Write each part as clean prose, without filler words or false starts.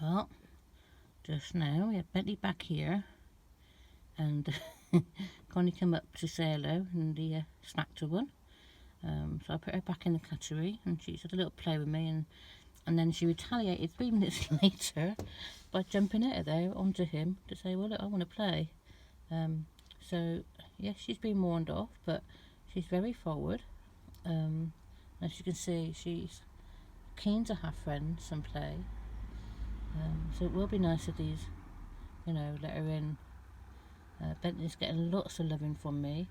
Well, just now we have Bentley back here, and Connie came up to say hello, and he smacked her one. So I put her back in the cattery, and she had a little play with me, and then she retaliated 3 minutes later by jumping out of there onto him to say, well, look, I want to play. So yes, she's been warned off, but she's very forward. As you can see, she's keen to have friends and play. So it will be nice if these, let her in. Bentley's getting lots of loving from me,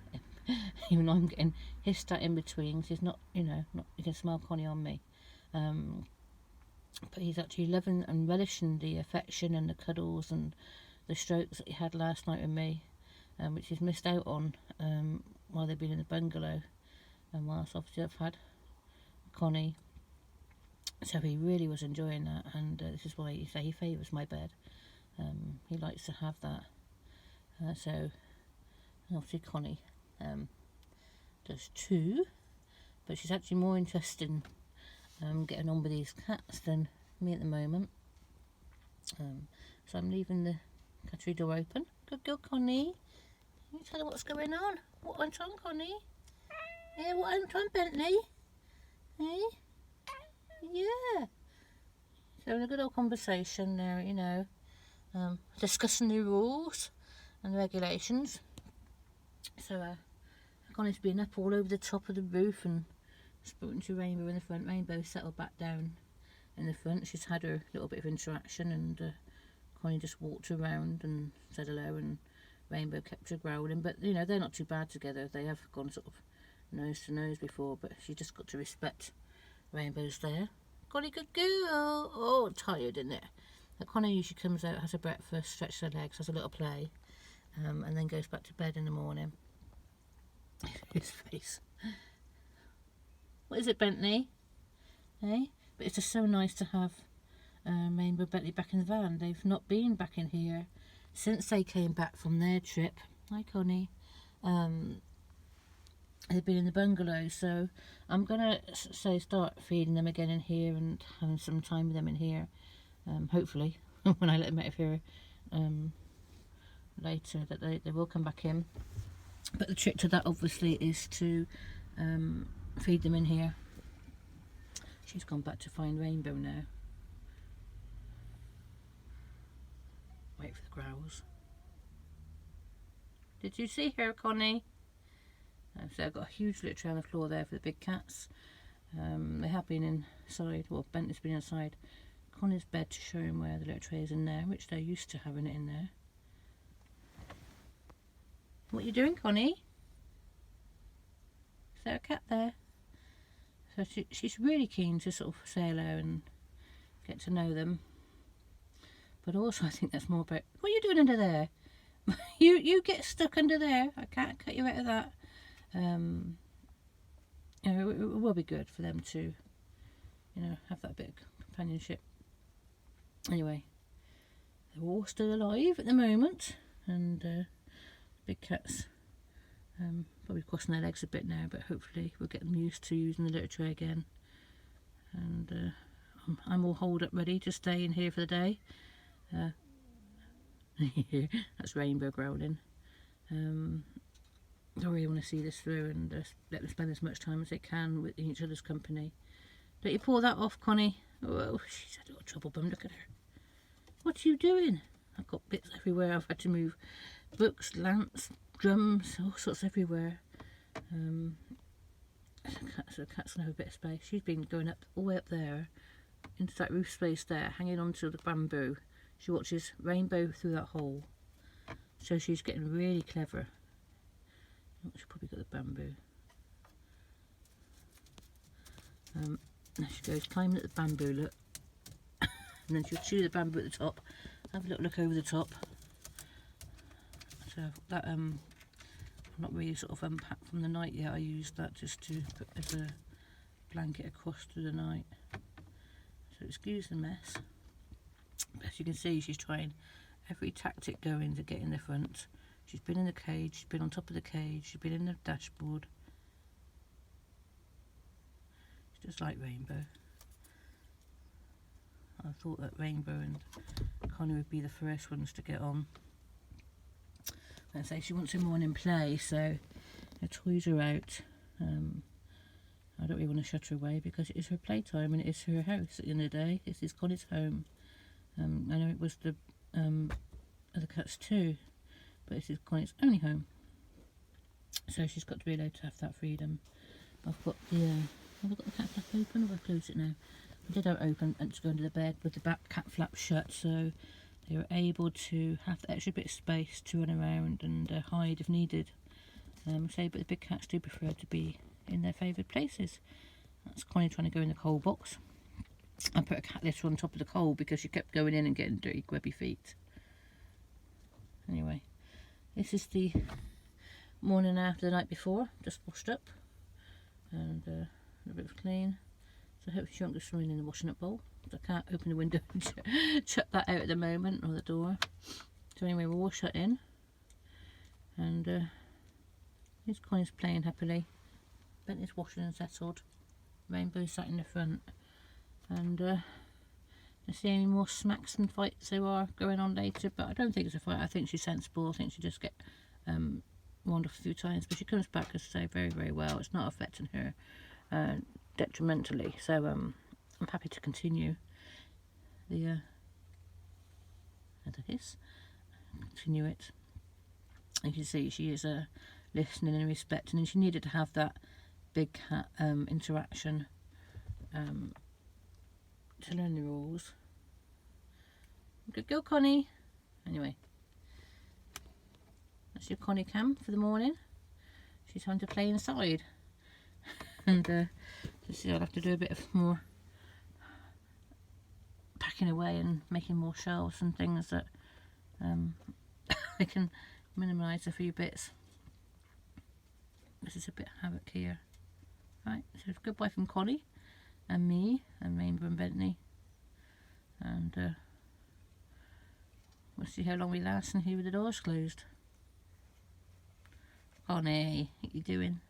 even though I'm getting hissed at in between. He's not, you can smell Connie on me. But he's actually loving and relishing the affection and the cuddles and the strokes that he had last night with me, which he's missed out on while they've been in the bungalow, and whilst obviously I've had Connie. So he really was enjoying that, and this is why he favours my bed. He likes to have that. So obviously Connie does too, but she's actually more interested in getting on with these cats than me at the moment. So I'm leaving the cattery door open. Good girl, Connie. Can you tell her what's going on? What went on, Connie? Yeah, what went on, Bentley? Hey? Yeah. So in a good old conversation there, discussing the rules and regulations. So Connie's been up all over the top of the roof and spoken to Rainbow in the front. Rainbow settled back down in the front. She's had her little bit of interaction, and Connie just walked around and said hello, and Rainbow kept her growling. But they're not too bad together. They have gone sort of nose to nose before, but she just got to respect Rainbow's there. Connie, good girl. Oh, tired, isn't it? Connie usually comes out, has a breakfast, stretches her legs, has a little play, and then goes back to bed in the morning. His face. What is it, Bentley? Hey? But it's just so nice to have Rainbow and Bentley back in the van. They've not been back in here since they came back from their trip. Hi, Connie. They've been in the bungalow, so I'm gonna start feeding them again in here and having some time with them in here. Hopefully, when I let them out of here later, that they will come back in. But the trick to that, obviously, is to feed them in here. She's gone back to find Rainbow now. Wait for the growls. Did you see her, Connie? So I've got a huge litter on the floor there for the big cats. They have been inside, well, Bentley's been inside Connie's bed to show him where the litter tray is in there, which they're used to having it in there. What are you doing, Connie? Is there a cat there? So she's really keen to sort of say hello and get to know them. But also I think that's more about, what are you doing under there? you get stuck under there. I can't cut you out of that. It will be good for them to, have that bit of companionship. Anyway, they're all still alive at the moment, and big cats probably crossing their legs a bit now, but hopefully we'll get them used to using the litter tray again. And I'm all holed up ready to stay in here for the day. That's Rainbow growling. I really want to see this through and let them spend as much time as they can with each other's company. Don't you pull that off, Connie? Oh, she's had a little trouble bum. Look at her. What are you doing? I've got bits everywhere. I've had to move books, lamps, drums, all sorts everywhere. So the cat's gonna have a bit of space. She's been going up all the way up there into that roof space there, hanging onto the bamboo. She watches Rainbow through that hole. So she's getting really clever. Oh, she's probably got the bamboo. There she goes, climbing at the bamboo, look. And then she'll chew the bamboo at the top. Have a little look over the top. So that I'm not really sort of unpacked from the night yet. I used that just to put as a blanket across through the night. So excuse the mess. But as you can see, she's trying every tactic going to get in the front. She's been in the cage, she's been on top of the cage, she's been in the dashboard. It's just like Rainbow. I thought that Rainbow and Connie would be the first ones to get on. And say she wants a morning play, so her toys are out. I don't really want to shut her away because it is her playtime and it is her house at the end of the day. This is Connie's home. I know it was the other cats too, but this is Connie's only home. So she's got to be allowed to have that freedom. I've got the have I got the cat flap open, or have I closed it now? I did have it open and to go into the bed with the back cat flap shut, so they were able to have the extra bit of space to run around and hide if needed. But the big cats do prefer to be in their favourite places. That's Connie trying to go in the coal box. I put a cat litter on top of the coal because she kept going in and getting dirty grubby feet. Anyway, this is the morning after the night before, just washed up and a little bit of clean. So hopefully she won't go swimming in the washing up bowl. I can't open the window and shut that out at the moment, or the door. So anyway, we're all shut in, and here's Connie's playing happily. Bentley's washing and settled. Rainbow's sat in the front, and I see any more smacks and fights there are going on later, but I don't think it's a fight. I think she's sensible. I think she just get wound off a few times, but she comes back, as I say, very, very well. It's not affecting her detrimentally, so I'm happy to continue the continue it. You can see she is listening and respecting, and she needed to have that big cat interaction to learn the rules. Good girl, Connie. Anyway, that's your Connie cam for the morning. She's having to play inside. And see, I'll have to do a bit of more packing away and making more shelves and things that I can minimise a few bits. This is a bit of havoc here. Right, so goodbye from Connie and me and Rainbow and Bentley, and we'll see how long we last in here with the doors closed. Connie, what are you doing?